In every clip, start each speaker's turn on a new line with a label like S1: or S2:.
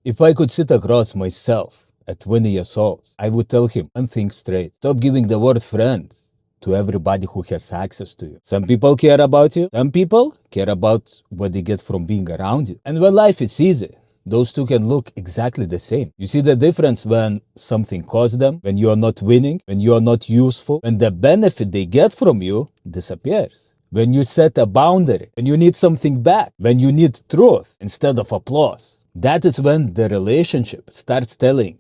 S1: If I could sit across myself at 20 years old, I would tell him one thing straight. Stop giving the word friend to everybody who has access to you. Some people care about you. Some people care about what they get from being around you. And when life is easy, those two can look exactly the same. You see the difference when something costs them, when you are not winning, when you are not useful, when the benefit they get from you disappears. When you set a boundary, when you need something back, when you need truth instead of applause. That is when the relationship starts telling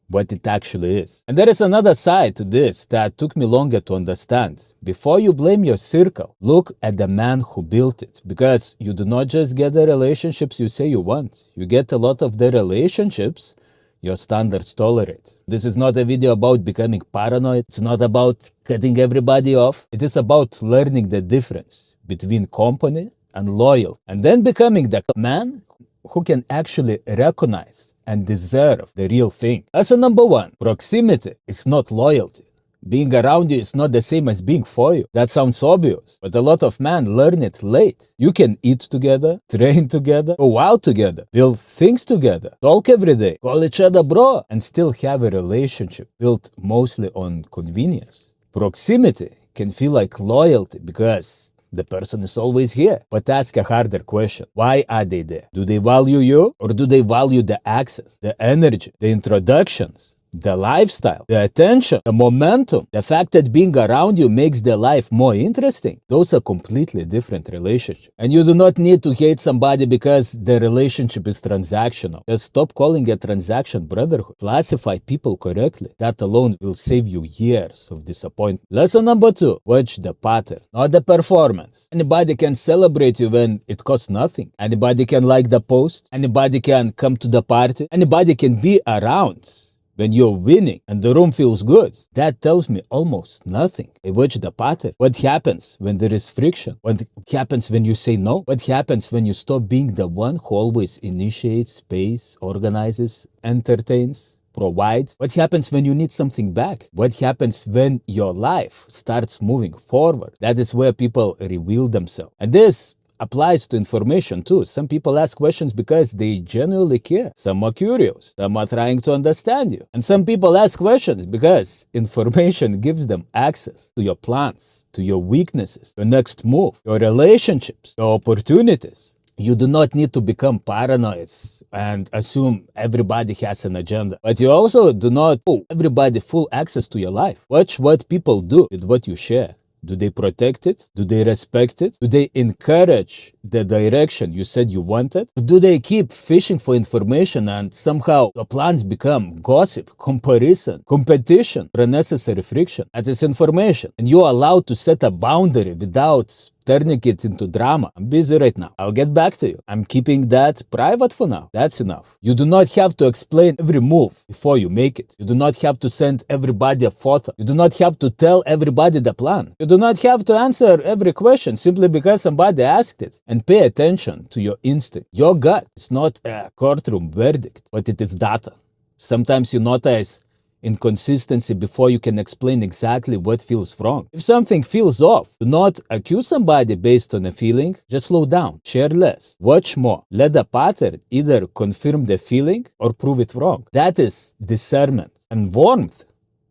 S1: what it actually is. And there is another side to this that took me longer to understand. Before you blame your circle, look at the man who built it. Because you do not just get the relationships you say you want. You get a lot of the relationships your standards tolerate. This is not a video about becoming paranoid. It's not about cutting everybody off. It is about learning the difference between company and loyal. And then becoming the man who can actually recognize and deserve the real thing. As a number one, proximity is not loyalty. Being around you is not the same as being for you. That sounds obvious, but a lot of men learn it late. You can eat together, train together, go out together, build things together, talk every day, call each other bro, and still have a relationship built mostly on convenience. Proximity can feel like loyalty because the person is always here. But ask a harder question. Why are they there? Do they value you? Or do they value the access, the energy, the introductions, the lifestyle, the attention, the momentum, the fact that being around you makes their life more interesting? Those are completely different relationships. And you do not need to hate somebody because the relationship is transactional. Just stop calling a transaction brotherhood. Classify people correctly. That alone will save you years of disappointment. Lesson number two, watch the pattern, not the performance. Anybody can celebrate you when it costs nothing. Anybody can like the post. Anybody can come to the party. Anybody can be around when you're winning and the room feels good. That tells me almost nothing. I watch the pattern. What happens when there is friction? What happens when you say no? What happens when you stop being the one who always initiates, pays, organizes, entertains, provides? What happens when you need something back? What happens when your life starts moving forward? That is where people reveal themselves. And this applies to information too. Some people ask questions because they genuinely care. Some are curious. Some are trying to understand you. And some people ask questions because information gives them access to your plans, to your weaknesses, your next move, your relationships, your opportunities. You do not need to become paranoid and assume everybody has an agenda. But you also do not owe everybody full access to your life. Watch what people do with what you share. Do they protect it? Do they respect it? Do they encourage the direction you said you wanted? Do they keep fishing for information and somehow your plans become gossip, comparison, competition, unnecessary friction? That is information. And you're allowed to set a boundary without turning it into drama. I'm busy right now. I'll get back to you. I'm keeping that private for now. That's enough. You do not have to explain every move before you make it. You do not have to send everybody a photo. You do not have to tell everybody the plan. You do not have to answer every question simply because somebody asked it. And pay attention to your instinct. Your gut is not a courtroom verdict, but it is data. Sometimes you notice inconsistency before you can explain exactly what feels wrong. If something feels off, do not accuse somebody based on a feeling. Just slow down, share less, watch more. Let the pattern either confirm the feeling or prove it wrong. That is discernment. And warmth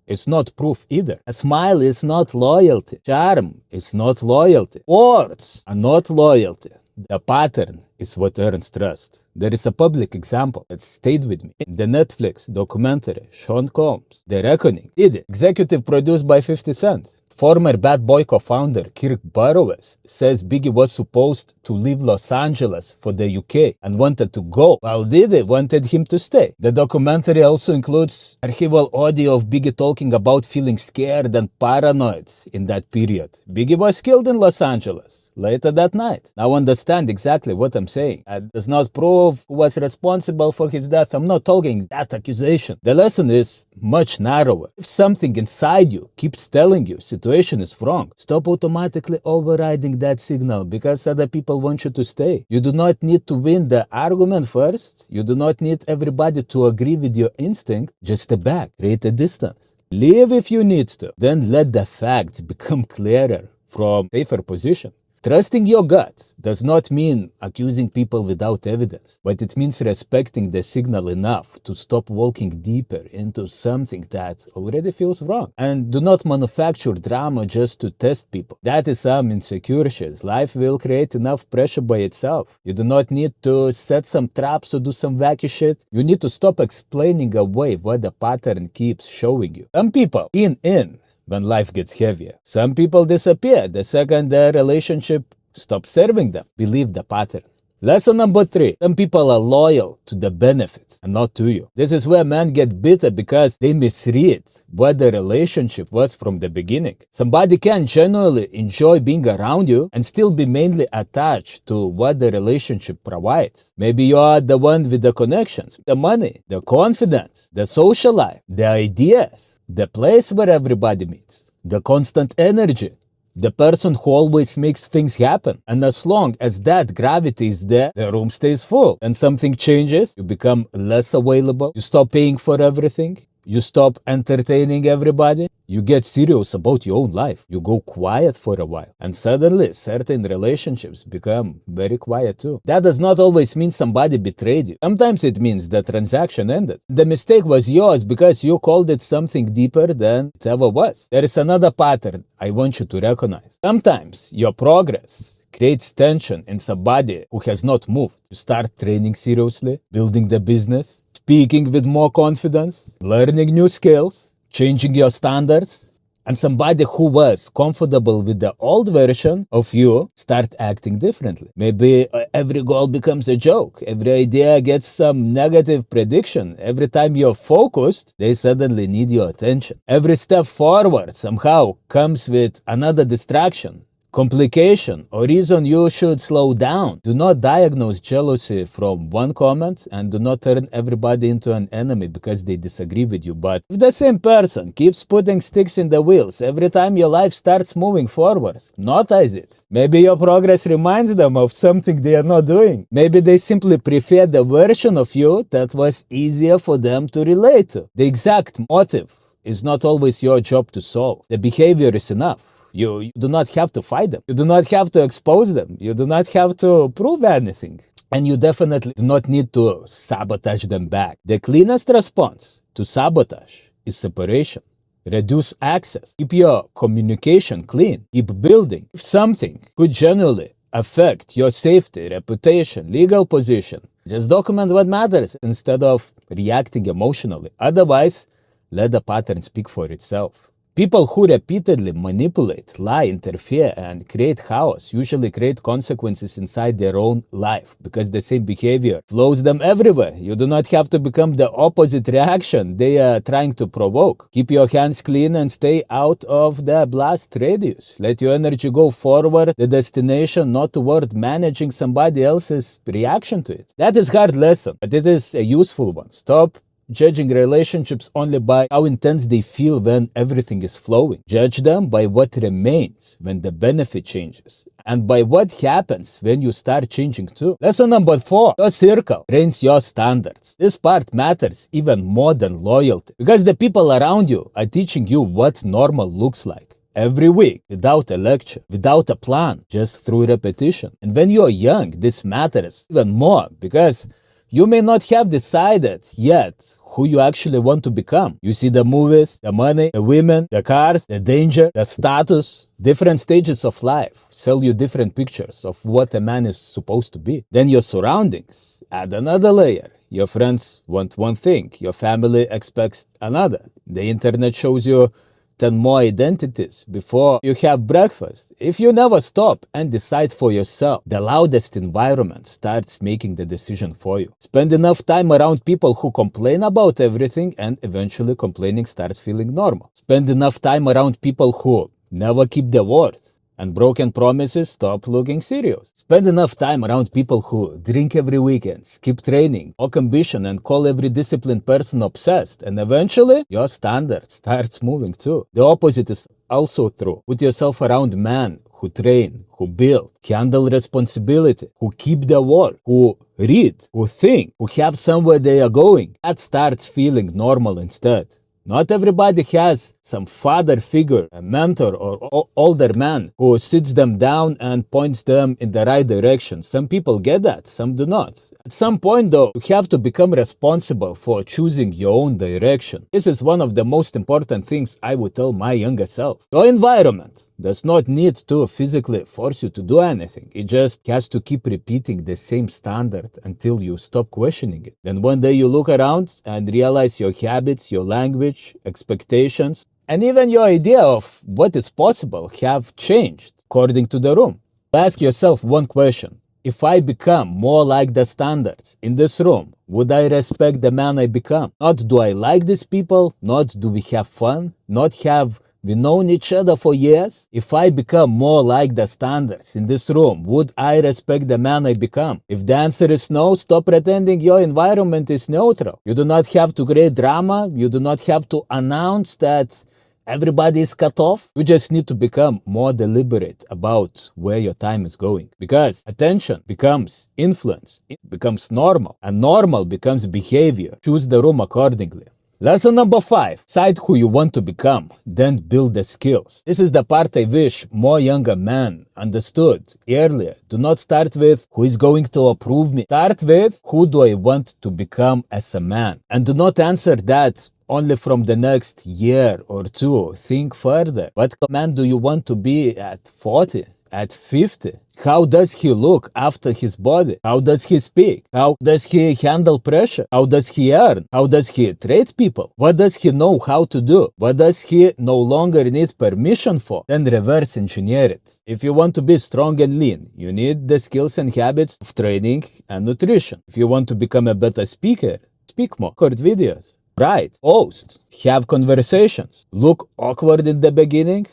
S1: is not proof either. A smile is not loyalty. Charm is not loyalty. Words are not loyalty. The pattern is what earns trust. There is a public example that stayed with me. In the Netflix documentary, Sean Combs, The Reckoning, Diddy, executive produced by 50 Cent. Former Bad Boy co-founder Kirk Burrowes says Biggie was supposed to leave Los Angeles for the UK and wanted to go, while Diddy wanted him to stay. The documentary also includes archival audio of Biggie talking about feeling scared and paranoid in that period. Biggie was killed in Los Angeles later that night. Now understand exactly what I'm saying. That does not prove who was responsible for his death. I'm not talking that accusation. The lesson is much narrower. If something inside you keeps telling you situation is wrong, stop automatically overriding that signal because other people want you to stay. You do not need to win the argument first. You do not need everybody to agree with your instinct. Just step back, create a distance. Leave if you need to. Then let the facts become clearer from safer position. Trusting your gut does not mean accusing people without evidence, but it means respecting the signal enough to stop walking deeper into something that already feels wrong. And do not manufacture drama just to test people. That is some insecure shit. Life will create enough pressure by itself. You do not need to set some traps or do some wacky shit. You need to stop explaining away what the pattern keeps showing you. Some people in when life gets heavier. Some people disappear the second their relationship stops serving them. Believe the pattern. Lesson number 3. Some people are loyal to the benefits and not to you. This is where men get bitter because they misread what the relationship was from the beginning. Somebody can genuinely enjoy being around you and still be mainly attached to what the relationship provides. Maybe you are the one with the connections, the money, the confidence, the social life, the ideas, the place where everybody meets, the constant energy. The person who always makes things happen. And as long as that gravity is there, the room stays full. And something changes, you become less available, you stop paying for everything, you stop entertaining everybody, you get serious about your own life, you go quiet for a while. And suddenly, certain relationships become very quiet too. That does not always mean somebody betrayed you. Sometimes it means the transaction ended. The mistake was yours because you called it something deeper than it ever was. There is another pattern I want you to recognize. Sometimes your progress creates tension in somebody who has not moved. You start training seriously, building the business, speaking with more confidence, learning new skills, changing your standards, and somebody who was comfortable with the old version of you start acting differently. Maybe every goal becomes a joke. Every idea gets some negative prediction. Every time you're focused, they suddenly need your attention. Every step forward somehow comes with another distraction, complication, or reason you should slow down. Do not diagnose jealousy from one comment and do not turn everybody into an enemy because they disagree with you. But if the same person keeps putting sticks in the wheels every time your life starts moving forward, notice it. Maybe your progress reminds them of something they are not doing. Maybe they simply prefer the version of you that was easier for them to relate to. The exact motive is not always your job to solve. The behavior is enough. You do not have to fight them. You do not have to expose them. You do not have to prove anything. And you definitely do not need to sabotage them back. The cleanest response to sabotage is separation. Reduce access. Keep your communication clean. Keep building. If something could genuinely affect your safety, reputation, legal position, just document what matters instead of reacting emotionally. Otherwise, let the pattern speak for itself. People who repeatedly manipulate, lie, interfere, and create chaos usually create consequences inside their own life because the same behavior flows them everywhere. You do not have to become the opposite reaction they are trying to provoke. Keep your hands clean and stay out of the blast radius. Let your energy go forward, the destination, not toward managing somebody else's reaction to it. That is a hard lesson, but it is a useful one. Stop judging relationships only by how intense they feel when everything is flowing. Judge them by what remains when the benefit changes, and by what happens when you start changing too. Lesson number 4. Your circle trains your standards. This part matters even more than loyalty, because the people around you are teaching you what normal looks like. Every week, without a lecture, without a plan, just through repetition. And when you're young, this matters even more because you may not have decided yet who you actually want to become. You see the movies, the money, the women, the cars, the danger, the status. Different stages of life sell you different pictures of what a man is supposed to be. Then your surroundings add another layer. Your friends want one thing, your family expects another. The internet shows you 10 more identities before you have breakfast. If you never stop and decide for yourself, the loudest environment starts making the decision for you. Spend enough time around people who complain about everything and eventually complaining starts feeling normal. Spend enough time around people who never keep their word and broken promises stop looking serious. Spend enough time around people who drink every weekend, skip training, mock ambition, and call every disciplined person obsessed, and eventually your standard starts moving too. The opposite is also true. Put yourself around men who train, who build, handle responsibility, who keep their word, who read, who think, who have somewhere they are going. That starts feeling normal instead. Not everybody has some father figure, a mentor, or older man who sits them down and points them in the right direction. Some people get that, some do not. At some point, though, you have to become responsible for choosing your own direction. This is one of the most important things I would tell my younger self. Your environment does not need to physically force you to do anything. It just has to keep repeating the same standard until you stop questioning it. Then one day you look around and realize your habits, your language, expectations, and even your idea of what is possible have changed according to the room. Ask yourself one question. If I become more like the standards in this room, would I respect the man I become? Not do I like these people, not do we have fun, not have we known each other for years? If I become more like the standards in this room, would I respect the man I become? If the answer is no, stop pretending your environment is neutral. You do not have to create drama. You do not have to announce that everybody is cut off. You just need to become more deliberate about where your time is going. Because attention becomes influence. It becomes normal. And normal becomes behavior. Choose the room accordingly. Lesson number 5. Decide who you want to become, then build the skills. This is the part I wish more younger men understood earlier. Do not start with who is going to approve me. Start with who do I want to become as a man. And do not answer that only from the next year or two. Think further. What man do you want to be at 40? At 50? How does he look after his body? How does he speak? How does he handle pressure? How does he earn? How does he treat people? What does he know how to do? What does he no longer need permission for? Then reverse engineer it. If you want to be strong and lean, you need the skills and habits of training and nutrition. If you want to become a better speaker, speak more, record videos, write, post, have conversations. Look awkward in the beginning?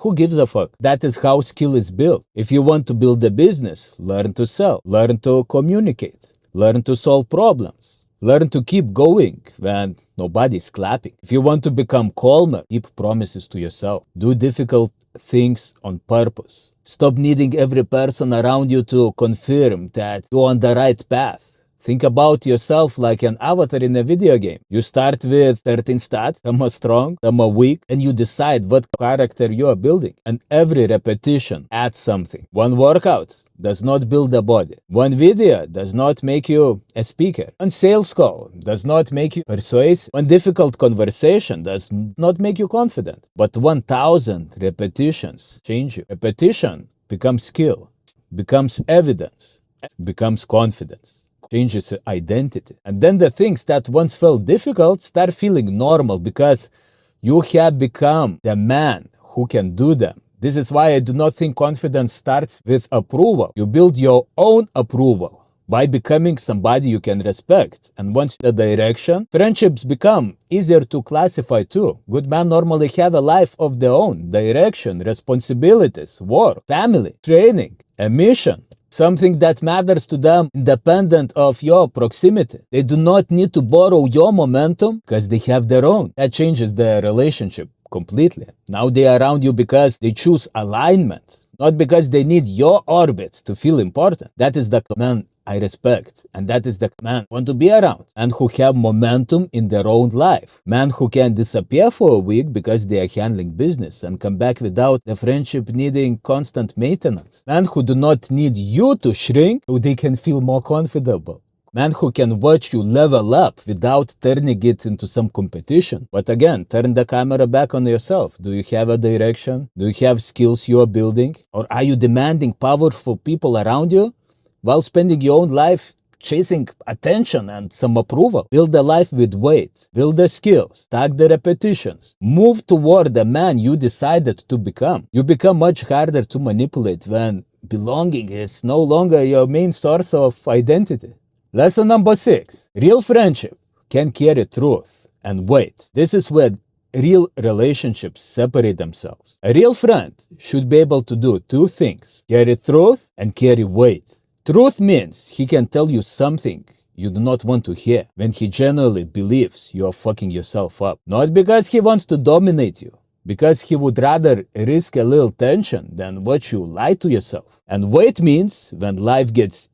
S1: Who gives a fuck? That is how skill is built. If you want to build a business, learn to sell, learn to communicate, learn to solve problems, learn to keep going when nobody's clapping. If you want to become calmer, keep promises to yourself. Do difficult things on purpose. Stop needing every person around you to confirm that you're on the right path. Think about yourself like an avatar in a video game. You start with 13 stats, some are strong, some are weak, and you decide what character you are building. And every repetition adds something. One workout does not build a body. One video does not make you a speaker. One sales call does not make you persuasive. One difficult conversation does not make you confident. But 1,000 repetitions change you. Repetition becomes skill, becomes evidence, becomes confidence. Changes identity. And then the things that once felt difficult start feeling normal because you have become the man who can do them. This is why I do not think confidence starts with approval. You build your own approval by becoming somebody you can respect. And once the direction, friendships become easier to classify too. Good men normally have a life of their own. Direction, responsibilities, work, family, training, a mission. Something that matters to them independent of your proximity. They do not need to borrow your momentum because they have their own. That changes their relationship completely. Now they are around you because they choose alignment, not because they need your orbit to feel important. That is the man I respect, and that is the man I want to be around, and who have momentum in their own life. Men who can disappear for a week because they are handling business and come back without the friendship needing constant maintenance. Men who do not need you to shrink so they can feel more comfortable. Men who can watch you level up without turning it into some competition. But again, turn the camera back on yourself. Do you have a direction? Do you have skills you are building? Or are you demanding powerful people around you while spending your own life chasing attention and some approval? Build a life with weight. Build the skills. Stack the repetitions. Move toward the man you decided to become. You become much harder to manipulate when belonging is no longer your main source of identity. Lesson number 6. Real friendship can carry truth and weight. This is where real relationships separate themselves. A real friend should be able to do two things: carry truth and carry weight. Truth means he can tell you something you do not want to hear when he genuinely believes you are fucking yourself up. Not because he wants to dominate you, because he would rather risk a little tension than watch you lie to yourself. And weight means when life gets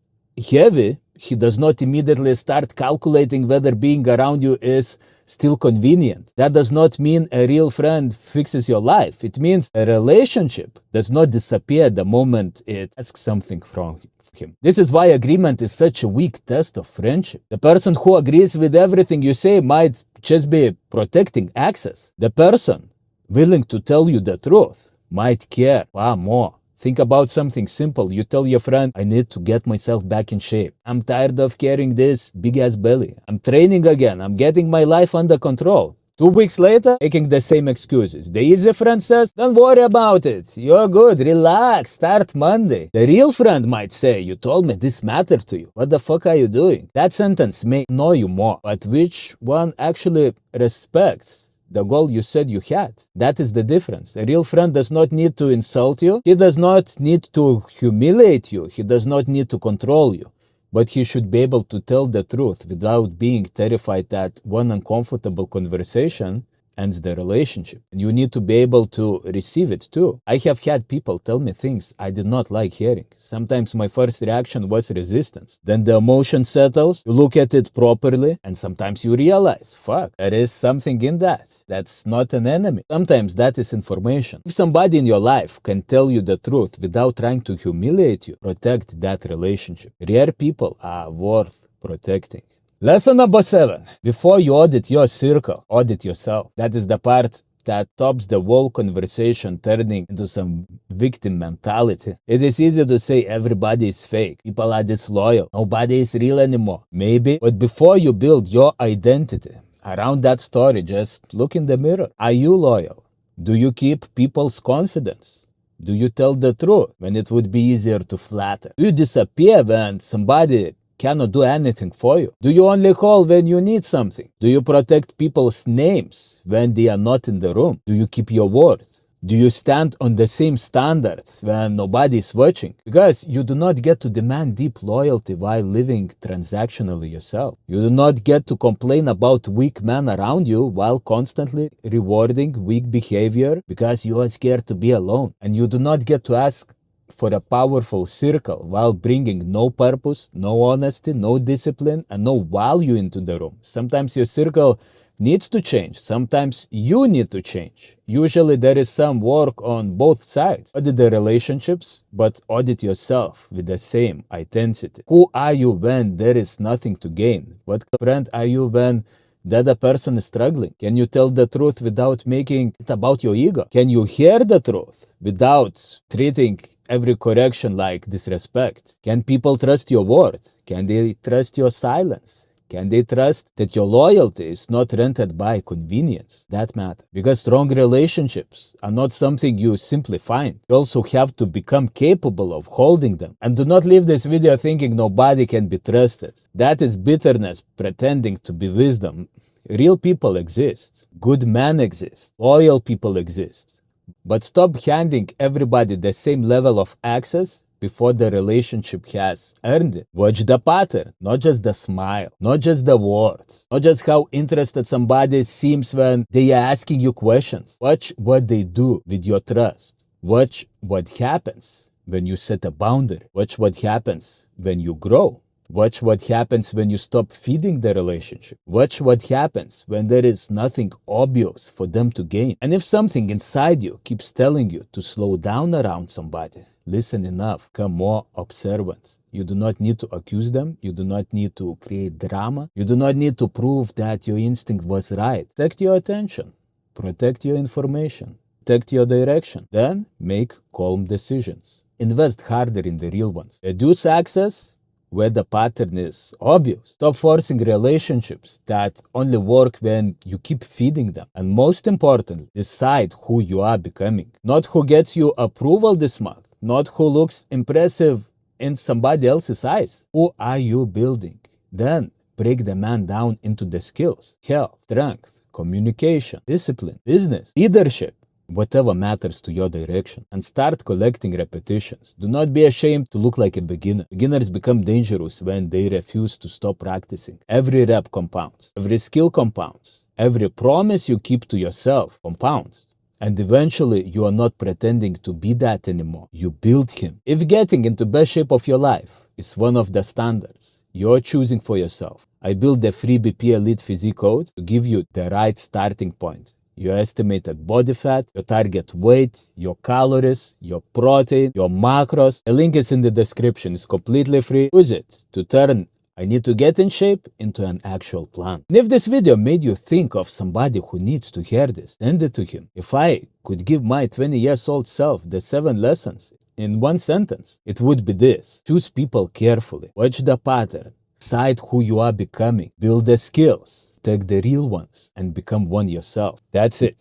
S1: heavy, he does not immediately start calculating whether being around you is still convenient. That does not mean a real friend fixes your life. It means a relationship does not disappear the moment it asks something from him. This is why agreement is such a weak test of friendship. The person who agrees with everything you say might just be protecting access. The person willing to tell you the truth might care far more. Think about something simple. You tell your friend, I need to get myself back in shape. I'm tired of carrying this big ass belly. I'm training again. I'm getting my life under control. 2 weeks later, making the same excuses. The easy friend says, don't worry about it. You're good. Relax. Start Monday. The real friend might say, you told me this mattered to you. What the fuck are you doing? That sentence may annoy you more, but which one actually respects the goal you said you had? That is the difference. A real friend does not need to insult you. He does not need to humiliate you. He does not need to control you. But he should be able to tell the truth without being terrified that one uncomfortable conversation ends the relationship. And you need to be able to receive it too. I have had people tell me things I did not like hearing. Sometimes my first reaction was resistance. Then the emotion settles, you look at it properly, and sometimes you realize, fuck, there is something in that. That's not an enemy. Sometimes that is information. If somebody in your life can tell you the truth without trying to humiliate you, protect that relationship. Rare people are worth protecting. Lesson number 7. Before you audit your circle, audit yourself. That is the part that stops the whole conversation turning into some victim mentality. It is easy to say everybody is fake, people are disloyal, nobody is real anymore. Maybe, but before you build your identity around that story, just look in the mirror. Are you loyal? Do you keep people's confidence? Do you tell the truth when it would be easier to flatter? Do you disappear when somebody cannot do anything for you? Do you only call when you need something? Do you protect people's names when they are not in the room? Do you keep your word? Do you stand on the same standard when nobody is watching? Because you do not get to demand deep loyalty while living transactionally yourself. You do not get to complain about weak men around you while constantly rewarding weak behavior because you are scared to be alone. And you do not get to ask for a powerful circle while bringing no purpose, no honesty, no discipline, and no value into the room. Sometimes your circle needs to change. Sometimes you need to change. Usually there is some work on both sides. Audit the relationships, but audit yourself with the same intensity. Who are you when there is nothing to gain? What friend are you when the other person is struggling? Can you tell the truth without making it about your ego? Can you hear the truth without treating every correction like disrespect? Can people trust your word? Can they trust your silence? Can they trust that your loyalty is not rented by convenience? That matters. Because strong relationships are not something you simply find. You also have to become capable of holding them. And do not leave this video thinking nobody can be trusted. That is bitterness pretending to be wisdom. Real people exist. Good men exist. Loyal people exist. But stop handing everybody the same level of access before the relationship has earned it. Watch the pattern, not just the smile, not just the words, not just how interested somebody seems when they are asking you questions. Watch what they do with your trust. Watch what happens when you set a boundary. Watch what happens when you grow. Watch what happens when you stop feeding the relationship. Watch what happens when there is nothing obvious for them to gain. And if something inside you keeps telling you to slow down around somebody, listen enough, become more observant. You do not need to accuse them. You do not need to create drama. You do not need to prove that your instinct was right. Protect your attention. Protect your information. Protect your direction. Then make calm decisions. Invest harder in the real ones. Reduce access where the pattern is obvious. Stop forcing relationships that only work when you keep feeding them. And most importantly, decide who you are becoming. Not who gets you approval this month. Not who looks impressive in somebody else's eyes. Who are you building? Then break the man down into the skills: health, strength, communication, discipline, business, leadership, whatever matters to your direction, and start collecting repetitions. Do not be ashamed to look like a beginner. Beginners become dangerous when they refuse to stop practicing. Every rep compounds. Every skill compounds. Every promise you keep to yourself compounds. And eventually, you are not pretending to be that anymore. You build him. If getting into best shape of your life is one of the standards you're choosing for yourself, I built the free BP Elite Physique code to give you the right starting point. Your estimated body fat, your target weight, your calories, your protein, your macros. The link is in the description. It's completely free. Use it to turn I need to get in shape into an actual plan. And if this video made you think of somebody who needs to hear this, send it to him. If I could give my 20 years old self the 7 lessons in one sentence, it would be this. Choose people carefully. Watch the pattern. Decide who you are becoming. Build the skills. Take the real ones and become one yourself. That's it.